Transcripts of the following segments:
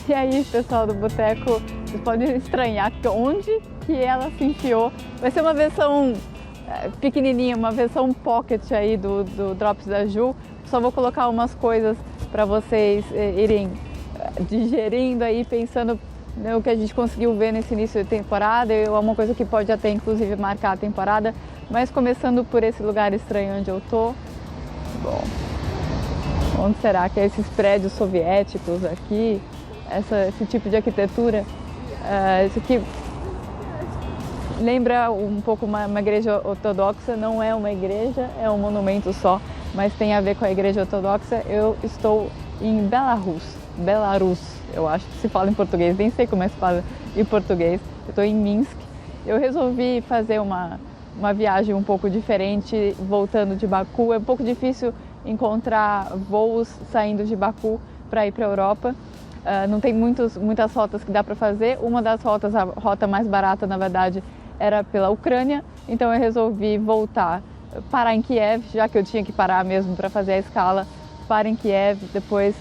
E aí, pessoal do Boteco, vocês podem estranhar onde que ela se enfiou. Vai ser uma versão pequenininha, uma versão pocket aí do Drops da Ju. Só vou colocar umas coisas para vocês irem digerindo aí, pensando no que a gente conseguiu ver nesse início de temporada. É uma coisa que pode até inclusive marcar a temporada, mas começando por esse lugar estranho onde eu tô. Bom, onde será que é esses prédios soviéticos aqui? Esse tipo de arquitetura, isso aqui lembra um pouco uma igreja ortodoxa. Não é uma igreja, é um monumento só, mas tem a ver com a igreja ortodoxa. Eu estou em Belarus, eu acho que se fala em português, nem sei como é que se fala em português. Eu estou em Minsk. Eu resolvi fazer uma viagem um pouco diferente, voltando de Baku. É um pouco difícil encontrar voos saindo de Baku para ir para a Europa. Não tem muitas rotas que dá para fazer. Uma das rotas, a rota mais barata, na verdade, era pela Ucrânia. Então eu resolvi voltar, parar em Kiev, já que eu tinha que parar mesmo para fazer a escala. Para em Kiev, depois,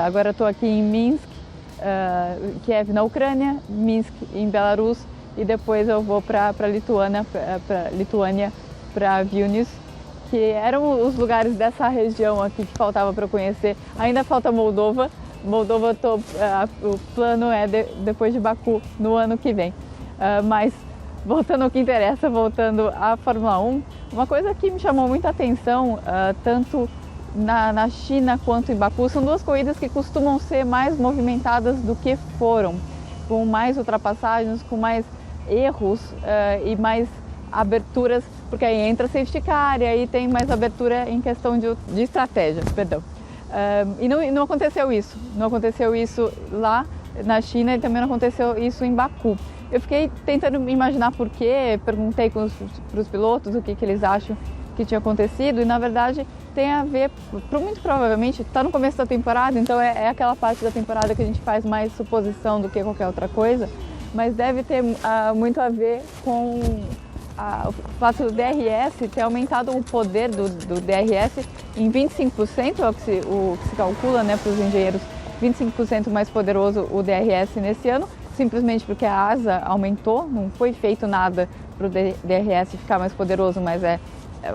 agora estou aqui em Minsk, Kiev na Ucrânia, Minsk em Belarus, e depois eu vou para Lituânia, para Vilnius, que eram os lugares dessa região aqui que faltava para conhecer. Ainda falta Moldova. O plano é depois de Baku, no ano que vem. Mas voltando ao que interessa, voltando à Fórmula 1, uma coisa que me chamou muita atenção, tanto na China quanto em Baku, são duas corridas que costumam ser mais movimentadas do que foram, com mais ultrapassagens, com mais erros e mais aberturas, porque aí entra safety car e aí tem mais abertura em questão de estratégia, perdão. E não aconteceu isso. Não aconteceu isso lá na China e também não aconteceu isso em Baku. Eu fiquei tentando imaginar por quê, perguntei para os pilotos o que eles acham que tinha acontecido e, na verdade, tem a ver, muito provavelmente, está no começo da temporada, então é aquela parte da temporada que a gente faz mais suposição do que qualquer outra coisa, mas deve ter muito a ver com o fato do DRS ter aumentado o poder do DRS em 25%, é o que se calcula, né, para os engenheiros, 25% mais poderoso o DRS nesse ano, simplesmente porque a asa aumentou. Não foi feito nada para o DRS ficar mais poderoso, mas é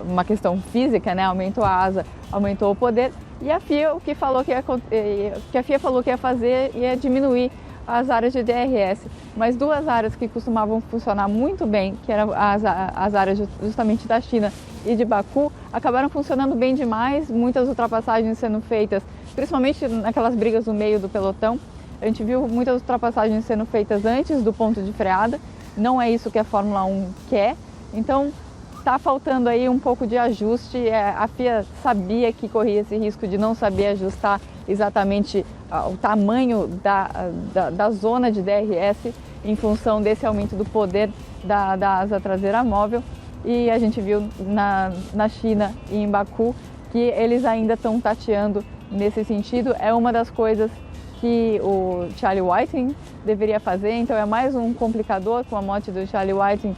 uma questão física, né? Aumentou a asa, aumentou o poder. E a FIA, o que a FIA falou que ia fazer ia diminuir as áreas de DRS, mas duas áreas que costumavam funcionar muito bem, que eram as áreas justamente da China e de Baku, acabaram funcionando bem demais, muitas ultrapassagens sendo feitas, principalmente naquelas brigas no meio do pelotão. A gente viu muitas ultrapassagens sendo feitas antes do ponto de freada, não é isso que a Fórmula 1 quer, então está faltando aí um pouco de ajuste. A FIA sabia que corria esse risco de não saber ajustar exatamente o tamanho da zona de DRS em função desse aumento do poder da asa traseira móvel, e a gente viu na China e em Baku que eles ainda estão tateando nesse sentido. É uma das coisas que o Charlie Whiting deveria fazer, então é mais um complicador com a morte do Charlie Whiting.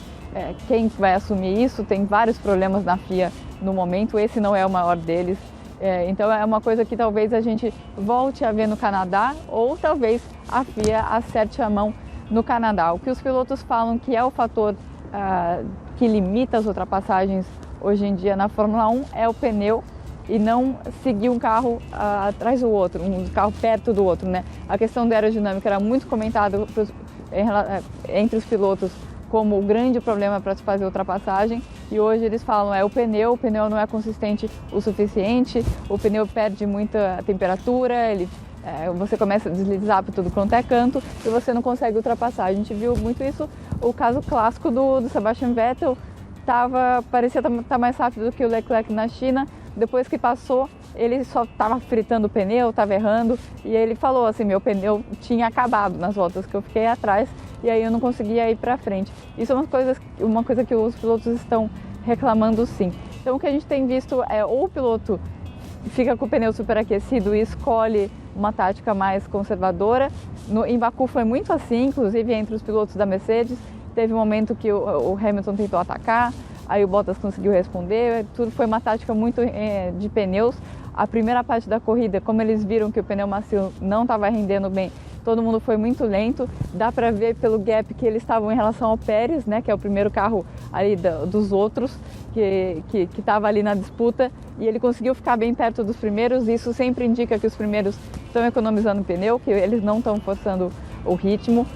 Quem vai assumir isso? Tem vários problemas na FIA no momento, esse não é o maior deles. Então é uma coisa que talvez a gente volte a ver no Canadá, ou talvez a FIA acerte a mão no Canadá. O que os pilotos falam que é o fator que limita as ultrapassagens hoje em dia na Fórmula 1 é o pneu, e não seguir um carro atrás do outro, um carro perto do outro, né? A questão da aerodinâmica era muito comentada entre os pilotos como o grande problema para se fazer ultrapassagem, e hoje eles falam o pneu não é consistente o suficiente, o pneu perde muita temperatura, você começa a deslizar para tudo quanto é canto e você não consegue ultrapassar. A gente viu muito isso, o caso clássico do Sebastian Vettel, parecia estar mais rápido do que o Leclerc na China. Depois que passou, ele só estava fritando o pneu, estava errando, e ele falou assim, meu pneu tinha acabado nas voltas que eu fiquei atrás, e aí eu não conseguia ir para frente. Isso é uma coisa que os pilotos estão reclamando, sim. Então o que a gente tem visto é ou o piloto fica com o pneu superaquecido e escolhe uma tática mais conservadora. Em Baku foi muito assim, inclusive entre os pilotos da Mercedes. Teve um momento que o Hamilton tentou atacar, aí o Bottas conseguiu responder. Tudo foi uma tática muito de pneus. A primeira parte da corrida, como eles viram que o pneu macio não estava rendendo bem, todo mundo foi muito lento. Dá para ver pelo gap que eles estavam em relação ao Pérez, né, que é o primeiro carro ali dos outros que estava ali na disputa, e ele conseguiu ficar bem perto dos primeiros. Isso sempre indica que os primeiros estão economizando pneu, que eles não estão forçando o ritmo.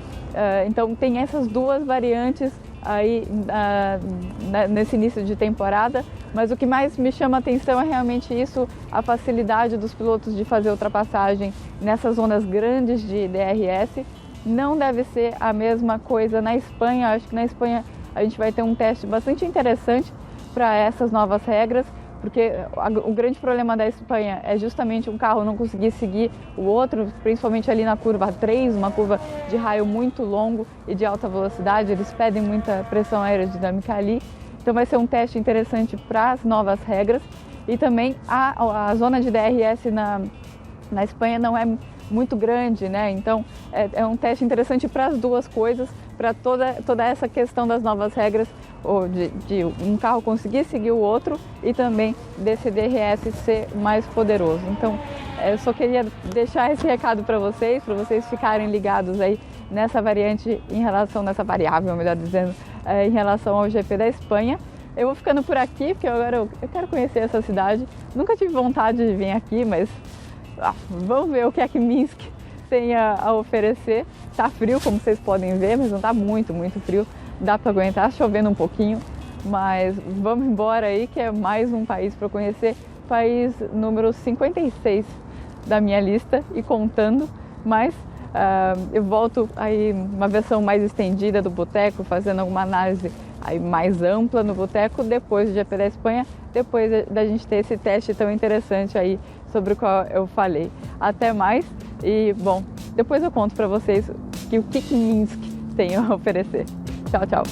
Então tem essas duas variantes aí nesse início de temporada, mas o que mais me chama a atenção é realmente isso, a facilidade dos pilotos de fazer ultrapassagem nessas zonas grandes de DRS. Não deve ser a mesma coisa na Espanha. Acho que na Espanha a gente vai ter um teste bastante interessante para essas novas regras, porque o grande problema da Espanha é justamente um carro não conseguir seguir o outro, principalmente ali na curva 3, uma curva de raio muito longo e de alta velocidade. Eles pedem muita pressão aerodinâmica ali, então vai ser um teste interessante para as novas regras. E também a zona de DRS na Espanha não é muito grande, né? Então é um teste interessante para as duas coisas, para toda essa questão das novas regras, ou de um carro conseguir seguir o outro e também desse DRS ser mais poderoso. Então eu só queria deixar esse recado para vocês ficarem ligados aí nessa variante nessa variável, melhor dizendo, em relação ao GP da Espanha. Eu vou ficando por aqui, porque agora eu quero conhecer essa cidade. Nunca tive vontade de vir aqui, mas vamos ver o que é que Minsk tem a oferecer. Tá frio, como vocês podem ver, mas não tá muito frio. Dá para aguentar, chovendo um pouquinho, mas vamos embora aí, que é mais um país para conhecer. País número 56 da minha lista e contando, mas eu volto aí uma versão mais estendida do Boteco, fazendo alguma análise aí mais ampla no Boteco depois do GP da Espanha, depois da gente ter esse teste tão interessante aí sobre o qual eu falei. Até mais e, bom, depois eu conto para vocês o que Minsk tem a oferecer. Tchau, tchau!